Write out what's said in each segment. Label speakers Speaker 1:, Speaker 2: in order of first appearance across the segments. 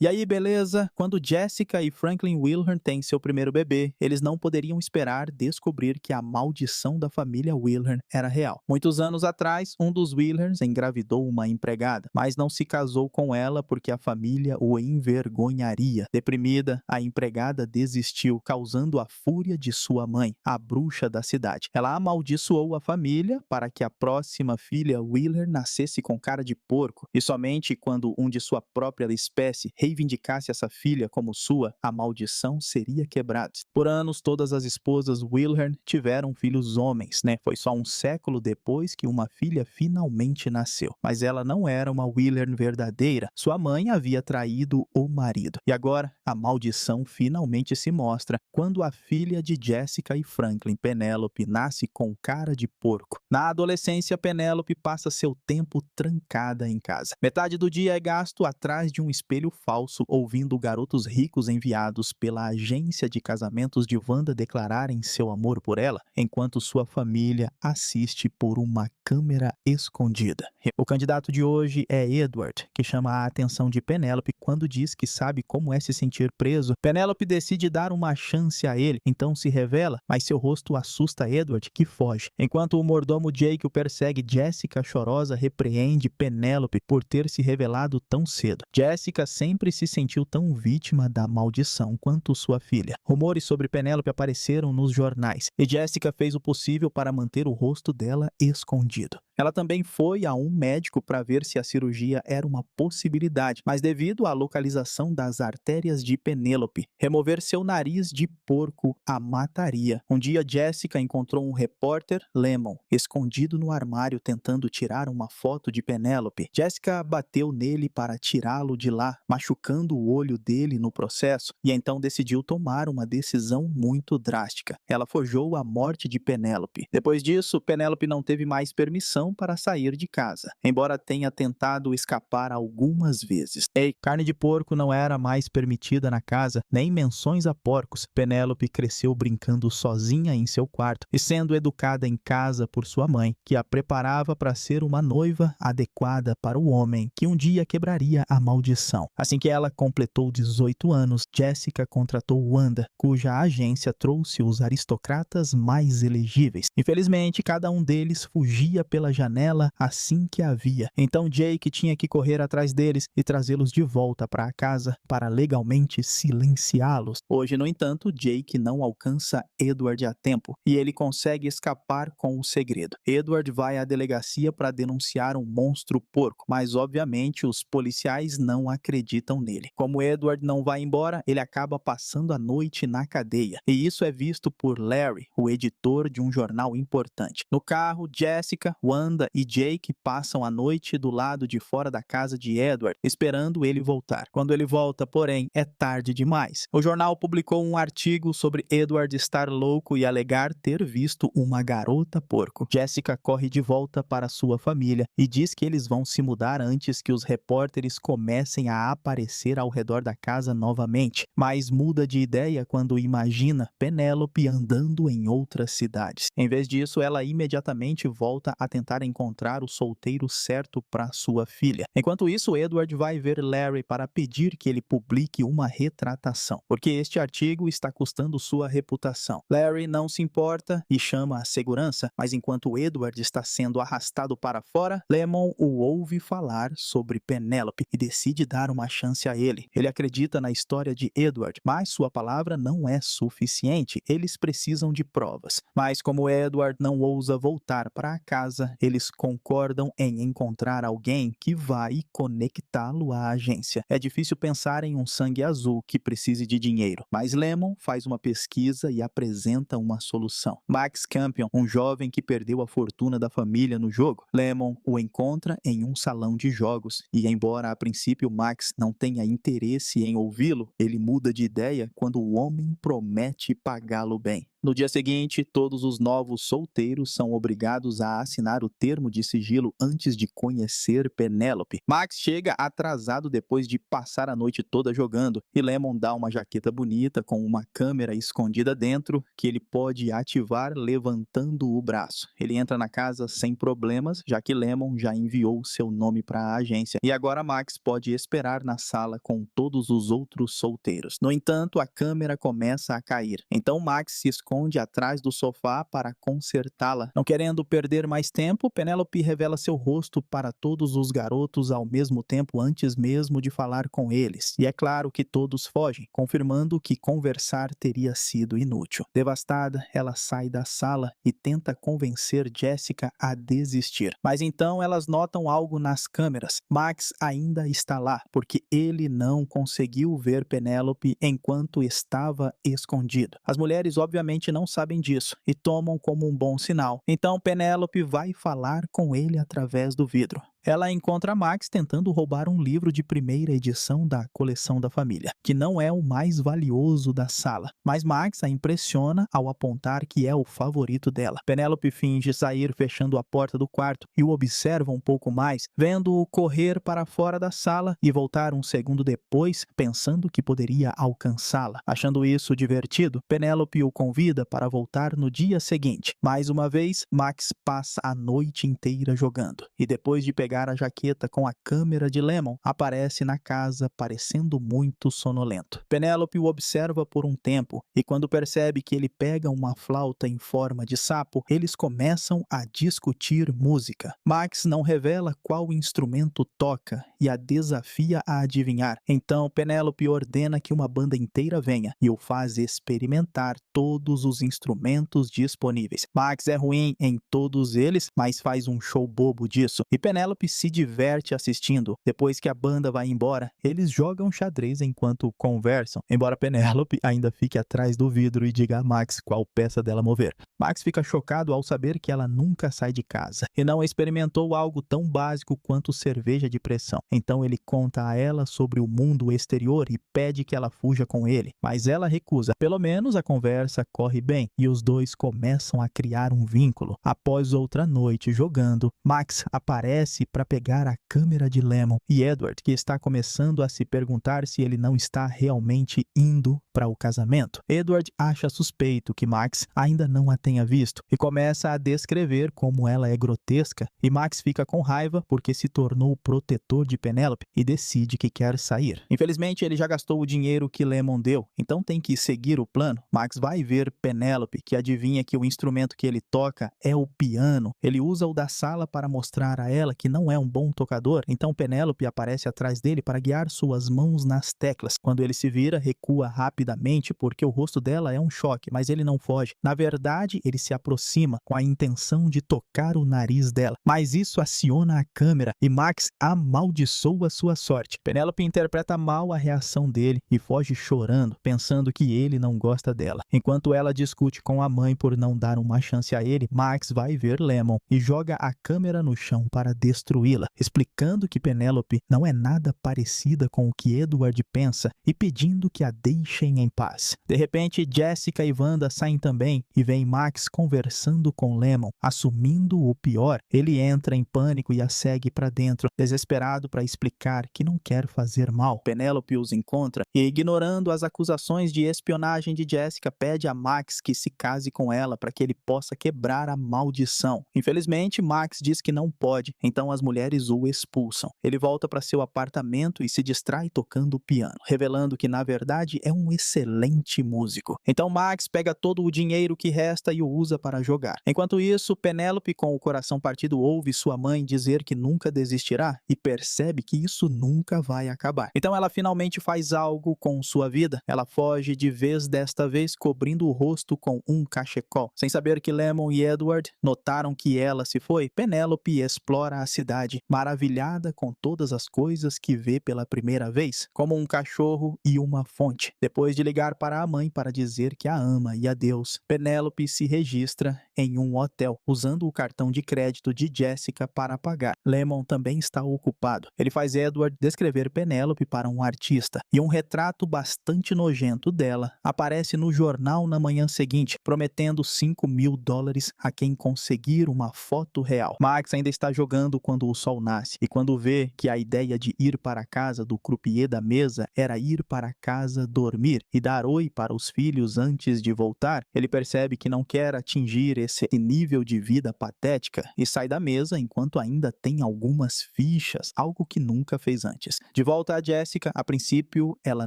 Speaker 1: E aí, beleza? Quando Jessica e Franklin Wilhern têm seu primeiro bebê, eles não poderiam esperar descobrir que a maldição da família Wilhern era real. Muitos anos atrás, um dos Wilherns engravidou uma empregada, mas não se casou com ela porque a família o envergonharia. Deprimida, a empregada desistiu, causando a fúria de sua mãe, a bruxa da cidade. Ela amaldiçoou a família para que a próxima filha Wilhern nascesse com cara de porco, e somente quando um de sua própria espécie reivindicasse essa filha como sua, a maldição seria quebrada. Por anos, todas as esposas Wilhern tiveram filhos homens, né? Foi só um século depois que uma filha finalmente nasceu. Mas ela não era uma Wilhern verdadeira. Sua mãe havia traído o marido. E agora, a maldição finalmente se mostra quando a filha de Jessica e Franklin, Penélope, nasce com cara de porco. Na adolescência, Penélope passa seu tempo trancada em casa. Metade do dia é gasto atrás de um espelho falso, ouvindo garotos ricos enviados pela agência de casamentos de Wanda declararem seu amor por ela, enquanto sua família assiste por uma câmera escondida. O candidato de hoje é Edward, que chama a atenção de Penélope quando diz que sabe como é se sentir preso. Penélope decide dar uma chance a ele, então se revela, mas seu rosto assusta Edward, que foge. Enquanto o mordomo Jake o persegue, Jessica, chorosa, repreende Penélope por ter se revelado tão cedo. Jessica sempre se sentiu tão vítima da maldição quanto sua filha. Rumores sobre Penélope apareceram nos jornais, e Jessica fez o possível para manter o rosto dela escondido. Ela também foi a um médico para ver se a cirurgia era uma possibilidade, mas devido à localização das artérias de Penélope, remover seu nariz de porco a mataria. Um dia, Jessica encontrou um repórter, Lemon, escondido no armário tentando tirar uma foto de Penélope. Jessica bateu nele para tirá-lo de lá, machucando o olho dele no processo, e então decidiu tomar uma decisão muito drástica. Ela forjou a morte de Penélope. Depois disso, Penélope não teve mais permissão para sair de casa, embora tenha tentado escapar algumas vezes. Carne de porco não era mais permitida na casa, nem menções a porcos. Penélope cresceu brincando sozinha em seu quarto e sendo educada em casa por sua mãe, que a preparava para ser uma noiva adequada para o homem que um dia quebraria a maldição. Assim que ela completou 18 anos, Jessica contratou Wanda, cuja agência trouxe os aristocratas mais elegíveis. Infelizmente, cada um deles fugia pela janela assim que a via. Então Jake tinha que correr atrás deles e trazê-los de volta para a casa para legalmente silenciá-los. Hoje, no entanto, Jake não alcança Edward a tempo e ele consegue escapar com o segredo. Edward vai à delegacia para denunciar um monstro porco, mas obviamente os policiais não acreditam nele. Como Edward não vai embora, ele acaba passando a noite na cadeia, e isso é visto por Larry, o editor de um jornal importante. No carro, Jessica, Wanda e Jake passam a noite do lado de fora da casa de Edward, esperando ele voltar. Quando ele volta, porém, é tarde demais. O jornal publicou um artigo sobre Edward estar louco e alegar ter visto uma garota porco. Jessica corre de volta para sua família e diz que eles vão se mudar antes que os repórteres comecem a aparecer ao redor da casa novamente, mas muda de ideia quando imagina Penélope andando em outras cidades. Em vez disso, ela imediatamente volta a tentar encontrar o solteiro certo para sua filha. Enquanto isso, Edward vai ver Larry para pedir que ele publique uma retratação, porque este artigo está custando sua reputação. Larry não se importa e chama a segurança, mas enquanto Edward está sendo arrastado para fora, Lemon o ouve falar sobre Penélope e decide dar uma chance a ele. Ele acredita na história de Edward, mas sua palavra não é suficiente. Eles precisam de provas. Mas como Edward não ousa voltar para casa, eles concordam em encontrar alguém que vai conectá-lo à agência. É difícil pensar em um sangue azul que precise de dinheiro, mas Lemon faz uma pesquisa e apresenta uma solução. Max Campion, um jovem que perdeu a fortuna da família no jogo. Lemon o encontra em um salão de jogos e, embora a princípio Max não tenha interesse em ouvi-lo, ele muda de ideia quando o homem promete pagá-lo bem. No dia seguinte, todos os novos solteiros são obrigados a assinar o termo de sigilo antes de conhecer Penélope. Max chega atrasado depois de passar a noite toda jogando, e Lemon dá uma jaqueta bonita com uma câmera escondida dentro que ele pode ativar levantando o braço. Ele entra na casa sem problemas, já que Lemon já enviou seu nome para a agência, e agora Max pode esperar na sala com todos os outros solteiros. No entanto, a câmera começa a cair, então Max se esconde atrás do sofá para consertá-la. Não querendo perder mais tempo, Penélope revela seu rosto para todos os garotos ao mesmo tempo antes mesmo de falar com eles, e é claro que todos fogem, confirmando que conversar teria sido inútil. Devastada, ela sai da sala e tenta convencer Jessica a desistir. Mas então elas notam algo nas câmeras. Max ainda está lá, porque ele não conseguiu ver Penélope enquanto estava escondido. As mulheres obviamente não sabem disso e tomam como um bom sinal. Então Penélope vai falar com ele através do vidro. Ela encontra Max tentando roubar um livro de primeira edição da coleção da família, que não é o mais valioso da sala, mas Max a impressiona ao apontar que é o favorito dela. Penélope finge sair fechando a porta do quarto e o observa um pouco mais, vendo-o correr para fora da sala e voltar um segundo depois, pensando que poderia alcançá-la. Achando isso divertido, Penélope o convida para voltar no dia seguinte. Mais uma vez, Max passa a noite inteira jogando, e depois de pegar a jaqueta com a câmera de Lemon, aparece na casa parecendo muito sonolento. Penélope o observa por um tempo, e quando percebe que ele pega uma flauta em forma de sapo, eles começam a discutir música. Max não revela qual instrumento toca e a desafia a adivinhar. Então Penélope ordena que uma banda inteira venha e o faz experimentar todos os instrumentos disponíveis. Max é ruim em todos eles, mas faz um show bobo disso, e Penélope se diverte assistindo. Depois que a banda vai embora, eles jogam xadrez enquanto conversam, embora Penélope ainda fique atrás do vidro e diga a Max qual peça dela mover. Max fica chocado ao saber que ela nunca sai de casa e não experimentou algo tão básico quanto cerveja de pressão. Então ele conta a ela sobre o mundo exterior e pede que ela fuja com ele, mas ela recusa. Pelo menos a conversa corre bem e os dois começam a criar um vínculo. Após outra noite jogando, Max aparece para pegar a câmera de Lemon e Edward, que está começando a se perguntar se ele não está realmente indo para o casamento. Edward acha suspeito que Max ainda não a tenha visto e começa a descrever como ela é grotesca, e Max fica com raiva porque se tornou o protetor de Penélope e decide que quer sair. Infelizmente, ele já gastou o dinheiro que Lemon deu, então tem que seguir o plano. Max vai ver Penélope, que adivinha que o instrumento que ele toca é o piano. Ele usa o da sala para mostrar a ela que não é um bom tocador, então Penélope aparece atrás dele para guiar suas mãos nas teclas. Quando ele se vira, recua rapidamente porque o rosto dela é um choque, mas ele não foge. Na verdade, ele se aproxima com a intenção de tocar o nariz dela, mas isso aciona a câmera e Max amaldiçoa sua sorte. Penélope interpreta mal a reação dele e foge chorando, pensando que ele não gosta dela. Enquanto ela discute com a mãe por não dar uma chance a ele, Max vai ver Lemon e joga a câmera no chão para destruí-la, explicando que Penélope não é nada parecida com o que Edward pensa e pedindo que a deixem em paz. De repente, Jessica e Wanda saem também e veem Max conversando com Lemon, assumindo o pior. Ele entra em pânico e a segue para dentro, desesperado para explicar que não quer fazer mal. Penélope os encontra e, ignorando as acusações de espionagem de Jessica, pede a Max que se case com ela para que ele possa quebrar a maldição. Infelizmente, Max diz que não pode, então as mulheres o expulsam. Ele volta para seu apartamento e se distrai tocando o piano, revelando que na verdade é um excelente músico. Então Max pega todo o dinheiro que resta e o usa para jogar. Enquanto isso, Penélope, com o coração partido, ouve sua mãe dizer que nunca desistirá e percebe que isso nunca vai acabar. Então ela finalmente faz algo com sua vida. Ela foge de vez, desta vez cobrindo o rosto com um cachecol. Sem saber que Lemon e Edward notaram que ela se foi, Penélope explora a cidade cidade, maravilhada com todas as coisas que vê pela primeira vez, como um cachorro e uma fonte. Depois de ligar para a mãe para dizer que a ama e a Deus, Penélope se registra em um hotel, usando o cartão de crédito de Jessica para pagar. Lemon também está ocupado. Ele faz Edward descrever Penélope para um artista, e um retrato bastante nojento dela aparece no jornal na manhã seguinte, prometendo $5.000 a quem conseguir uma foto real. Max ainda está jogando quando o sol nasce, e quando vê que a ideia de ir para a casa do croupier da mesa era ir para casa dormir e dar oi para os filhos antes de voltar, ele percebe que não quer atingir esse nível de vida patética e sai da mesa enquanto ainda tem algumas fichas, algo que nunca fez antes. De volta a Jessica, a princípio ela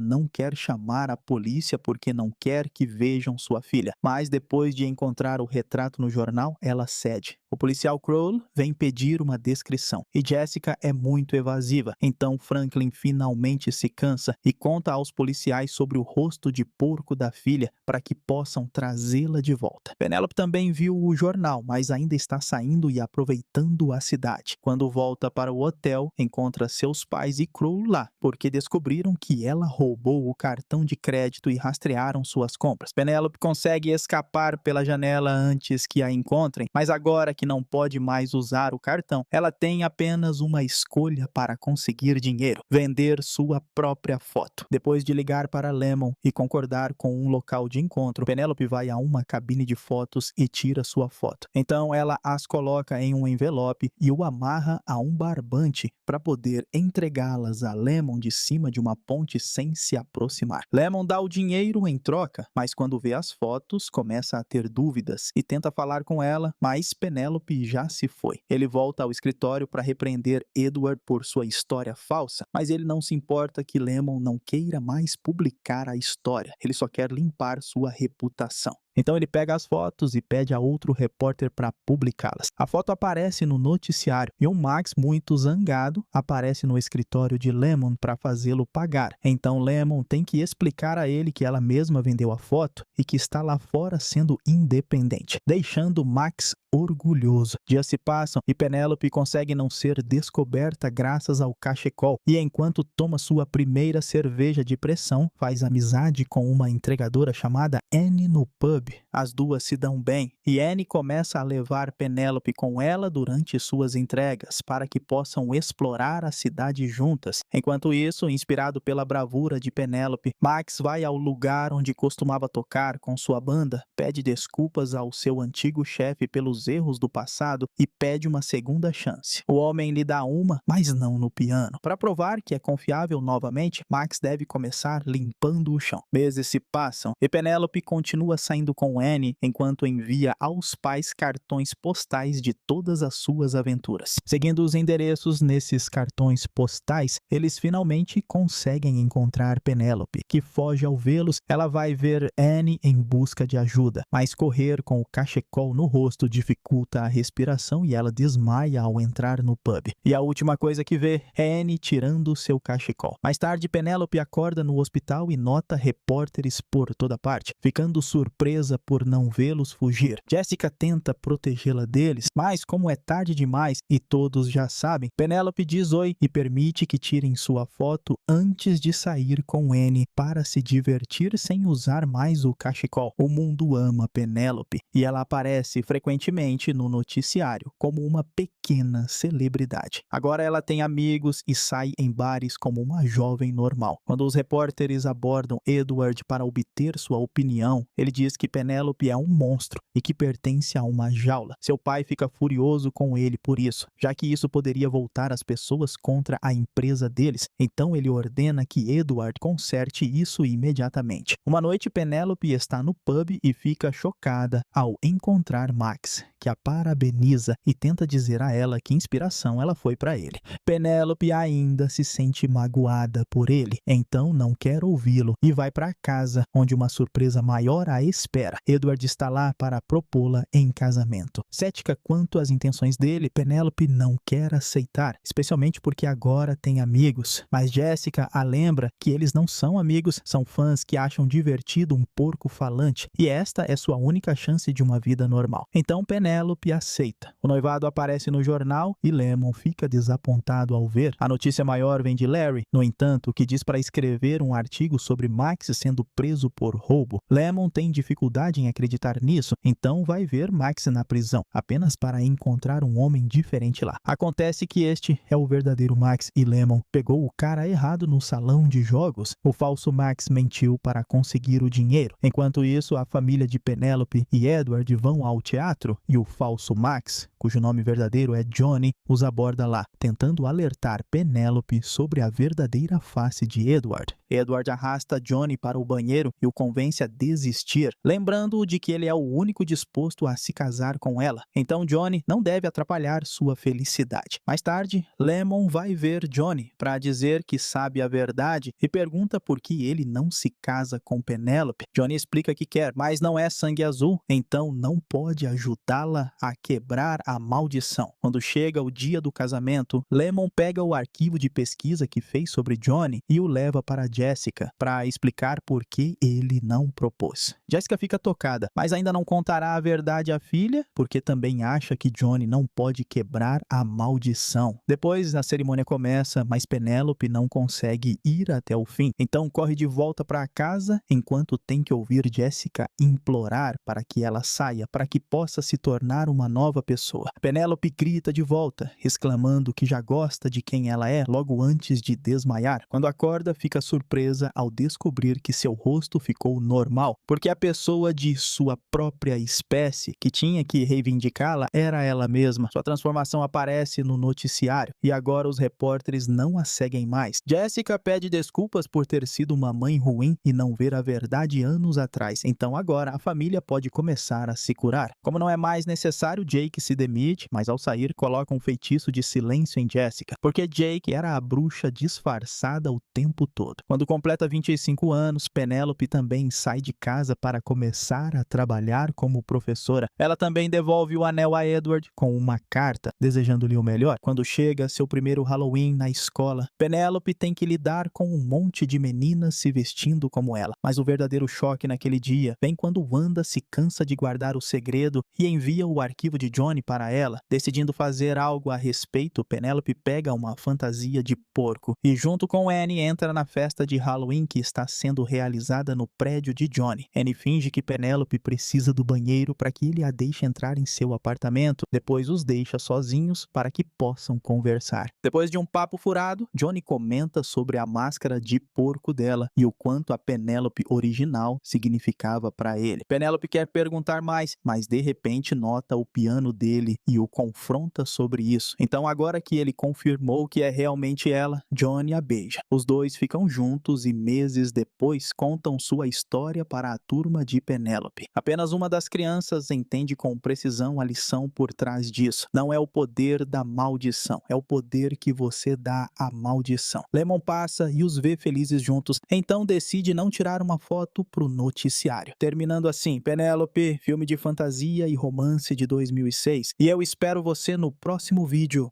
Speaker 1: não quer chamar a polícia porque não quer que vejam sua filha, mas depois de encontrar o retrato no jornal, ela cede. O policial Crowell vem pedir uma descrição e Jessica é muito evasiva, então Franklin finalmente se cansa e conta aos policiais sobre o rosto de porco da filha para que possam trazê-la de volta. Penélope também viu o jornal, mas ainda está saindo e aproveitando a cidade. Quando volta para o hotel, encontra seus pais e Crowell lá, porque descobriram que ela roubou o cartão de crédito e rastrearam suas compras. Penélope consegue escapar pela janela antes que a encontrem, mas agora que não pode mais usar o cartão, ela tem apenas uma escolha para conseguir dinheiro: vender sua própria foto. Depois de ligar para Lemon e concordar com um local de encontro, Penélope vai a uma cabine de fotos e tira sua foto. Então ela as coloca em um envelope e o amarra a um barbante para poder entregá-las a Lemon de cima de uma ponte sem se aproximar. Lemon dá o dinheiro em troca, mas quando vê as fotos, começa a ter dúvidas e tenta falar com ela, mas Penélope já se foi. Ele volta ao escritório para repreender Edward por sua história falsa, mas ele não se importa que Lemon não queira mais publicar a história. Ele só quer limpar sua reputação. Então ele pega as fotos e pede a outro repórter para publicá-las. A foto aparece no noticiário e um Max muito zangado aparece no escritório de Lemon para fazê-lo pagar. Então Lemon tem que explicar a ele que ela mesma vendeu a foto e que está lá fora sendo independente, deixando Max orgulhoso. Dias se passam e Penélope consegue não ser descoberta graças ao cachecol, e enquanto toma sua primeira cerveja de pressão, faz amizade com uma entregadora chamada Annie no pub. As duas se dão bem e Annie começa a levar Penélope com ela durante suas entregas para que possam explorar a cidade juntas. Enquanto isso, inspirado pela bravura de Penélope, Max vai ao lugar onde costumava tocar com sua banda, pede desculpas ao seu antigo chefe pelos erros do passado e pede uma segunda chance. O homem lhe dá uma, mas não no piano. Para provar que é confiável novamente, Max deve começar limpando o chão. Meses se passam e Penélope continua saindo com Annie enquanto envia aos pais cartões postais de todas as suas aventuras. Seguindo os endereços nesses cartões postais, eles finalmente conseguem encontrar Penélope, que foge ao vê-los. Ela vai ver Annie em busca de ajuda, mas correr com o cachecol no rosto dificulta a respiração e ela desmaia ao entrar no pub. E a última coisa que vê é Annie tirando seu cachecol. Mais tarde, Penélope acorda no hospital e nota repórteres por toda parte, ficando surpresa por não vê-los fugir. Jessica tenta protegê-la deles, mas como é tarde demais e todos já sabem, Penélope diz oi e permite que tirem sua foto antes de sair com Annie para se divertir sem usar mais o cachecol. O mundo ama Penélope e ela aparece frequentemente no noticiário como uma pequena celebridade. Agora ela tem amigos e sai em bares como uma jovem normal. Quando os repórteres abordam Edward para obter sua opinião, ele diz que Penélope é um monstro e que pertence a uma jaula. Seu pai fica furioso com ele por isso, já que isso poderia voltar as pessoas contra a empresa deles. Então ele ordena que Edward conserte isso imediatamente. Uma noite, Penélope está no pub e fica chocada ao encontrar Max, que a parabeniza e tenta dizer a ela que inspiração ela foi para ele. Penélope ainda se sente magoada por ele, então não quer ouvi-lo e vai para casa, onde uma surpresa maior a espera espera. Edward está lá para propô-la em casamento. Cética quanto às intenções dele, Penélope não quer aceitar, especialmente porque agora tem amigos. Mas Jessica a lembra que eles não são amigos, são fãs que acham divertido um porco falante, e esta é sua única chance de uma vida normal. Então Penélope aceita. O noivado aparece no jornal e Lemon fica desapontado ao ver. A notícia maior vem de Larry, no entanto, que diz para escrever um artigo sobre Max sendo preso por roubo. Lemon tem dificuldade em acreditar nisso, então vai ver Max na prisão, apenas para encontrar um homem diferente lá. Acontece que este é o verdadeiro Max e Lemon pegou o cara errado no salão de jogos. O falso Max mentiu para conseguir o dinheiro. Enquanto isso, a família de Penélope e Edward vão ao teatro e o falso Max, cujo nome verdadeiro é Johnny, os aborda lá, tentando alertar Penélope sobre a verdadeira face de Edward. Edward arrasta Johnny para o banheiro e o convence a desistir, lembrando-o de que ele é o único disposto a se casar com ela. Então Johnny não deve atrapalhar sua felicidade. Mais tarde, Lemon vai ver Johnny para dizer que sabe a verdade e pergunta por que ele não se casa com Penélope. Johnny explica que quer, mas não é sangue azul, então não pode ajudá-la a quebrar a maldição. Quando chega o dia do casamento, Lemon pega o arquivo de pesquisa que fez sobre Johnny e o leva para Jessica para explicar por que ele não propôs. Jessica fica tocada, mas ainda não contará a verdade à filha, porque também acha que Johnny não pode quebrar a maldição. Depois a cerimônia começa, mas Penélope não consegue ir até o fim, então corre de volta para casa enquanto tem que ouvir Jessica implorar para que ela saia, para que possa se tornar uma nova pessoa. Penélope grita de volta, exclamando que já gosta de quem ela é logo antes de desmaiar. Quando acorda, fica surpresa ao descobrir que seu rosto ficou normal, porque a pessoa de sua própria espécie que tinha que reivindicá-la era ela mesma. Sua transformação aparece no noticiário e agora os repórteres não a seguem mais. Jessica pede desculpas por ter sido uma mãe ruim e não ver a verdade anos atrás. Então agora a família pode começar a se curar. Como não é mais necessário, Jake se demite, mas ao sair coloca um feitiço de silêncio em Jessica, porque Jake era a bruxa disfarçada o tempo todo. Quando completa 25 anos, Penélope também sai de casa para começar a trabalhar como professora. Ela também devolve o anel a Edward com uma carta, desejando-lhe o melhor. Quando chega seu primeiro Halloween na escola, Penélope tem que lidar com um monte de meninas se vestindo como ela. Mas o verdadeiro choque naquele dia vem quando Wanda se cansa de guardar o segredo e envia o arquivo de Johnny para ela. Decidindo fazer algo a respeito, Penélope pega uma fantasia de porco e junto com Annie entra na festa de Halloween que está sendo realizada no prédio de Johnny. Annie finge que Penélope precisa do banheiro para que ele a deixe entrar em seu apartamento, depois os deixa sozinhos para que possam conversar. Depois de um papo furado, Johnny comenta sobre a máscara de porco dela e o quanto a Penélope original significava para ele. Penélope quer perguntar mais, mas de repente nota o piano dele e o confronta sobre isso. Então agora que ele confirmou que é realmente ela, Johnny a beija. Os dois ficam juntos e meses depois contam sua história para a turma de Penélope. Apenas uma das crianças entende com precisão a lição por trás disso. Não é o poder da maldição, é o poder que você dá à maldição. Lemon passa e os vê felizes juntos, então decide não tirar uma foto pro noticiário. Terminando assim, Penélope, filme de fantasia e romance de 2006. E eu espero você no próximo vídeo.